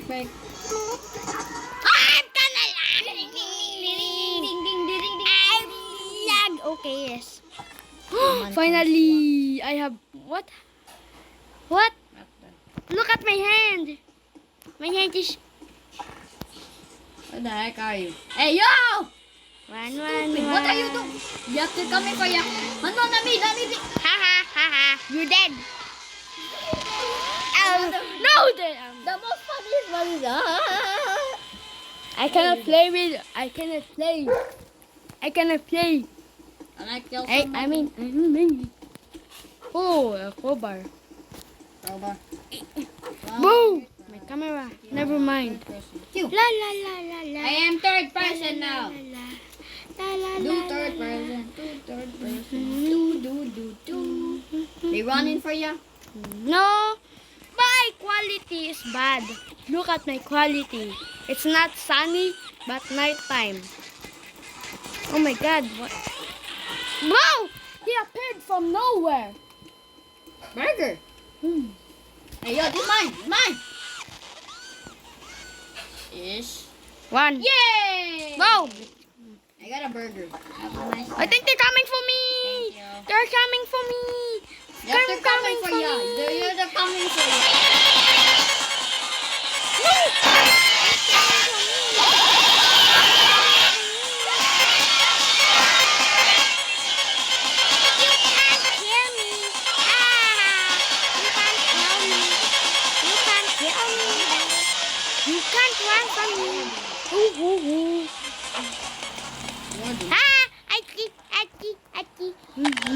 fake. I'm gonna lag. Ding, ding, ding. Lag. Okay, yes. Finally, I have what? What? Look at my hand. My hand is What the heck are you? Hey, yo! one. What are you doing? Yuck, they're coming for you. Oh, no, not me. Ha ha ha ha. You're dead. No, dead. The most funniest one is I cannot play with. I cannot play. And I killed I someone. mean. Oh, a crowbar. Crowbar. Boom! My camera. Never mind. Q. La la la la la. I am third person now. Do Do third person. Do. They running for you? No, my quality is bad. Look at my quality. It's not sunny, but nighttime. Oh my God! What? Wow! He appeared from nowhere. Burger. Hey, yo, this mine. Ish. One. Yay! Wow! I got a burger. Have a nice I think they're coming for me. Thank you. They're coming for me. Yes, they're coming for you. They're coming for you. You can't run from me. Ooh. Ah! Achi.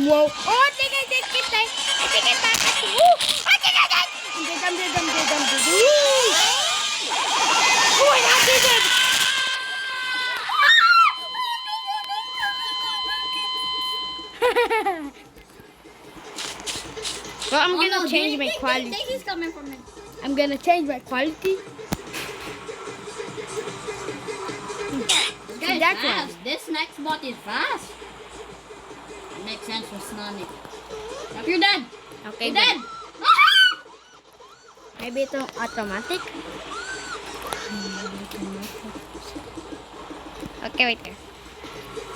Whoa. Oh, I think I did get that. I think I got that. Ooh! I think I did. I'm dead. Oh, I got it. Well, I'm gonna change my quality. He's coming for me. I'm gonna change my quality. This guy's That fast. one. This next bot is fast. It makes sense for Snonic. Yep, you're dead. Okay, You're dead. Maybe it's automatic. Okay, wait there.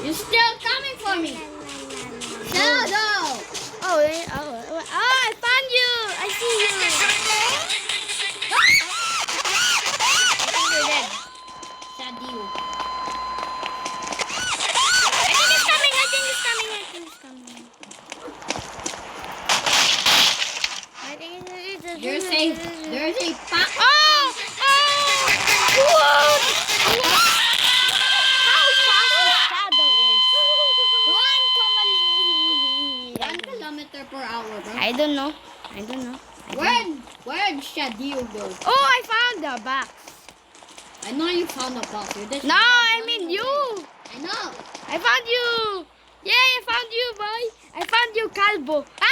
You're still coming for me. No. Oh, I found you. I see you. You're dead. Shadio. I think it's coming. There's a pack. Oh! Whoa! How fast the shadow is? 1 kilometer per hour, bro. I don't know. Where'd Shadio go? Oh, I found the box. I know you found a box. You're just No, I mean you. I know. I found you. Yeah, I found you, boy. I found you, Calvo. Ah!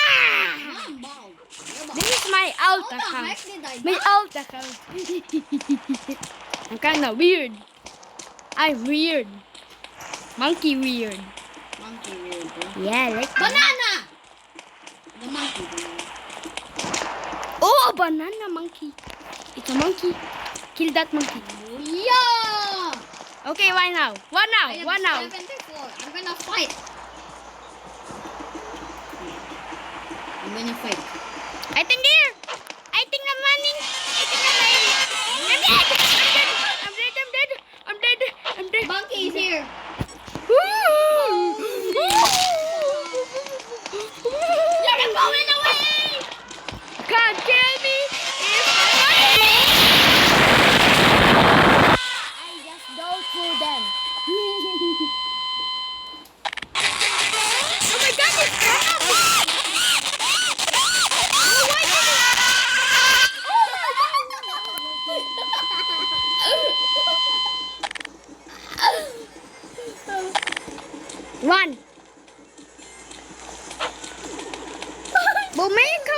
I'm bald. You're bald. This is my alt How the account. heck did I My die? alt account. I'm kind of weird. I'm weird. Monkey weird. Monkey weird, bro. Yeah, like Banana! The monkey weird. Oh, a banana monkey. It's a monkey. Kill that monkey. Yeah! Okay, why now? What I have now? 74. I'm gonna fight. I think here. I think I'm running. I'm dead. Monkey is here. You're going away! Can't kill me. I just go through them. Oh my God, it's crap! One. Bumeka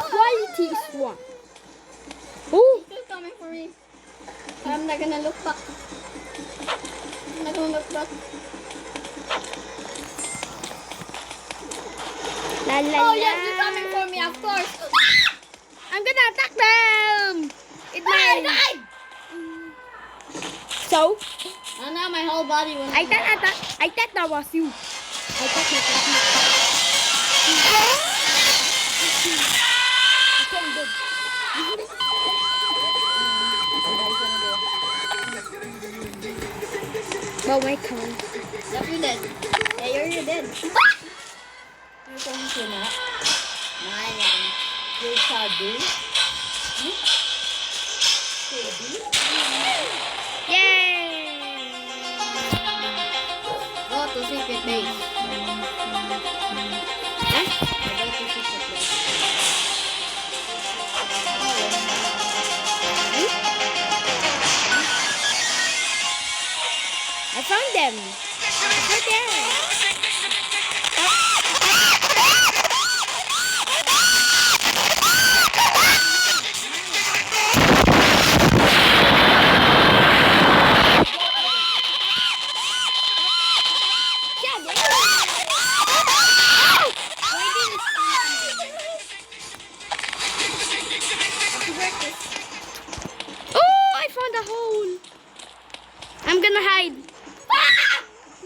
quality is one. Oh, He's still coming for me. I'm not gonna look back. I'm not gonna look back. la la Oh la. yes, they're coming for me, of course. I'm gonna attack them. It I might. died! so? Oh no, my whole body went. I thought that was you. I thought that was you. Okay, I'm good. Oh my god. Yep, you're dead. Yeah, you're dead. You're going to not. Nine. You're Sadu. Yay! Go to secret base. Huh? Go to secret base. I found them. Right there. Oh, I found a hole. I'm gonna hide.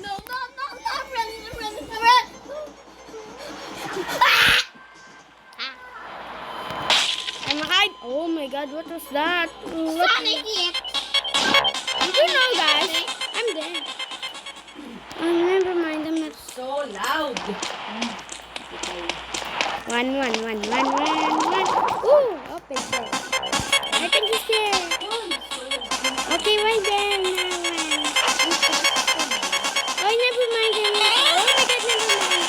No, run. I'm hide. Oh my god, what was that? What? Sonic it. You don't know, guys. I'm dead. Oh, never mind. I'm not. So loud. One. Ooh, up is there. I think he's there. Okay, right there. Now, oh, never mind. Oh my god, never mind.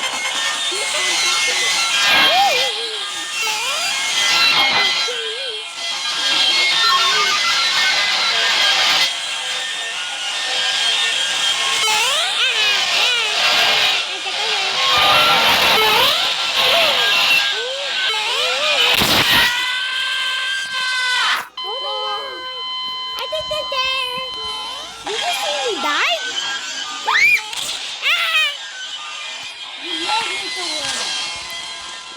I think they're there. Did you see me die?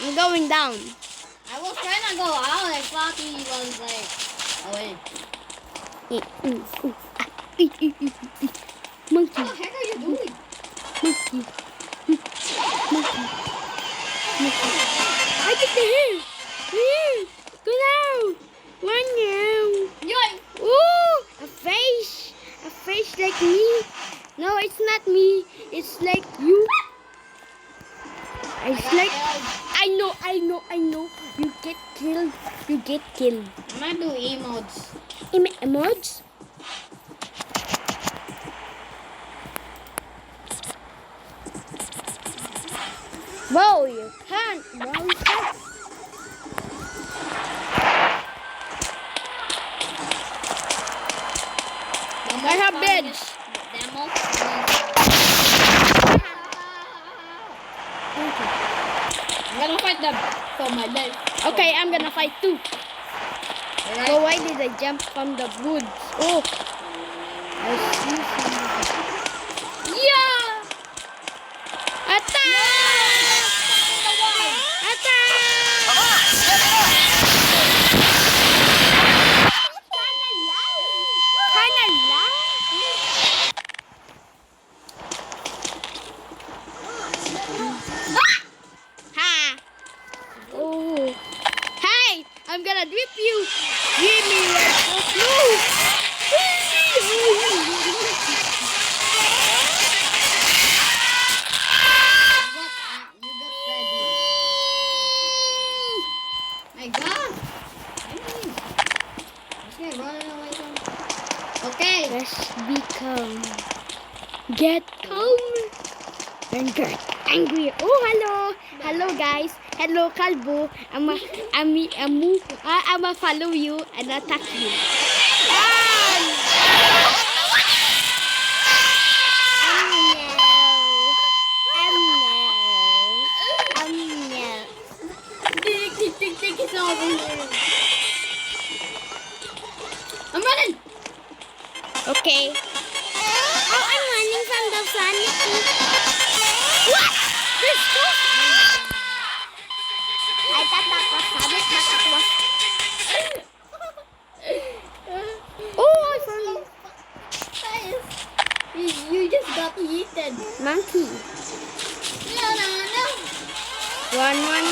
I'm going down. I was trying to go out. I thought he was like, oh wait. Monkey, What the heck are you doing? monkey. I think they're here. Here. Go now. Run now. Yoink! Ooh, a face. A face like me. No, it's not me. It's like you. It's like, I know. You get killed. I'm gonna do emotes. Emotes? Whoa, you can't. Whoa, you can't. I have beds. I'm gonna fight them for my life. Okay, I'm gonna fight too. Alright. So why did I jump from the woods? Oh, I see something. Yeah! Attack! Kinda loud. Ha! Oh. Hey! I'm gonna whip you! Give me your blue! You got ready. My God! Okay, running away from. Okay. Let's be calm. Get calm and get angry. Oh, hello. Hello, guys. Hello, Kalbo. I'ma follow you and attack you. Think it's over here. I'm running. Okay. Oh, I'm running from the Sonic. What? This goes. I thought that was Sonic, but it was. Oh, I found it. got eaten. Monkey. No, no, no. One away.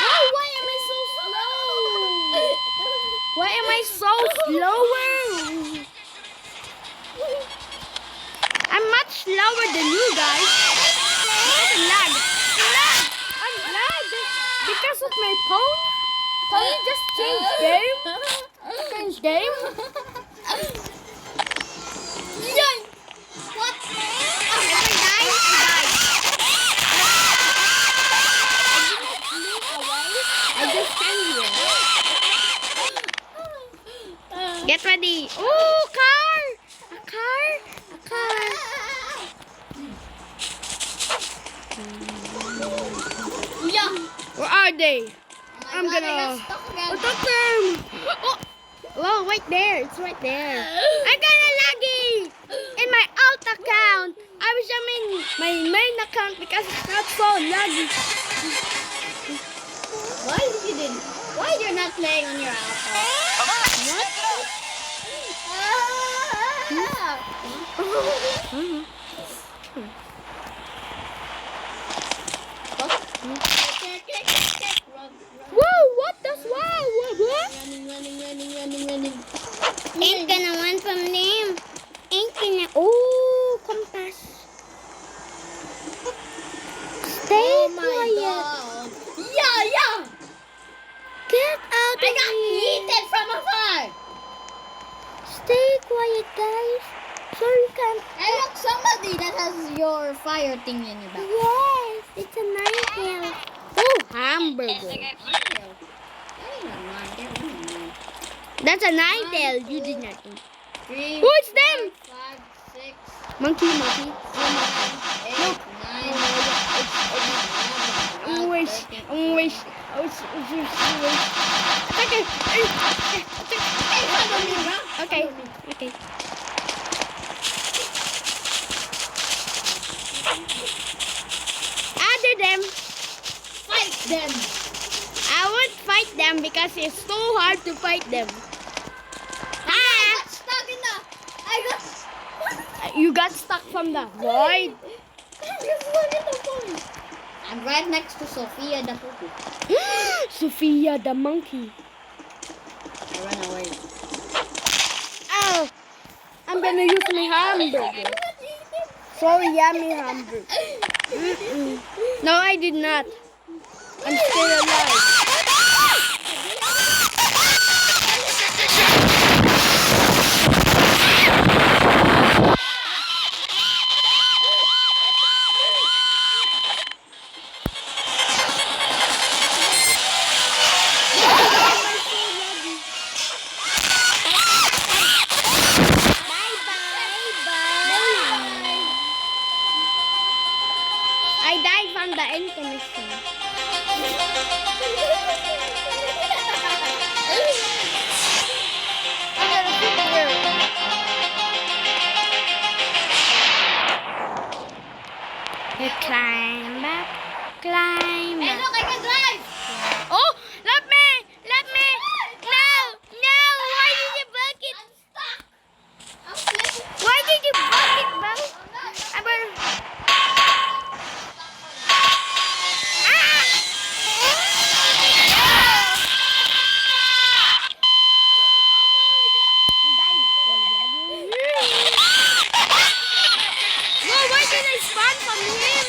Oh, why am I so slow? Why am I so slower? I'm much slower than you guys. Because I'm lag. I'm lag because of my phone. Phone just changed game. Change game. Yay! What? Oh, if I die, I just stand here. Get ready. Oh, car! A car! A car! Yeah. Where are they? Oh I'm my God, I gonna got stuck again. attack them. Oh, whoa, right there. It's right there. I got a laggy in my alt account. I wish I'm in my main account because it's not so laggy. Why you're not playing on your iPad? What? Whoa, what the wow? What? Running. Ain't gonna run from them. Ain't gonna. Oh, compass. Stay Oh my quiet. God. Yeah. Get out of I got here. eaten from afar. Stay quiet, guys. So you can. Hey, look, somebody that has your fire thing in your back. Yes, it's a nine-tail. Oh, hamburger. That's a nine-tail. You did not know. 3, Oh, it's them. 5, 6, Monkey. 7, 8, 9, Wish. Okay. Other them. Fight them. I won't fight them because it's so hard to fight them. I got stuck in the... You got stuck from the void. I'm right next to Sophia the Poo. Sophia the monkey. I run away. Oh, I'm gonna use my hamburger. Sorry, yummy hamburger. No, I did not. I'm still alive. I died from the intermission. I'm gonna sit here. You climb up. Hey, look, I can drive. Oh, let me. No. Why did you block it? I'm stuck. I'm slipping. Why did you block it, bro? I'm gonna. Whoa, why did I spawn from him?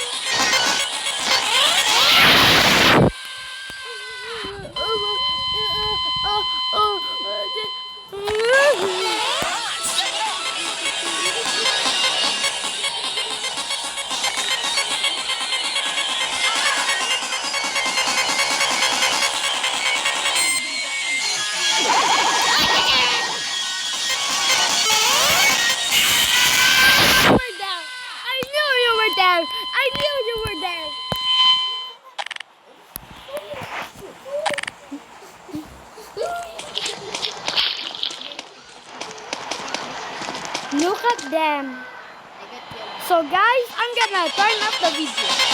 I knew you were there. Look at them. So guys, I'm gonna turn off the video.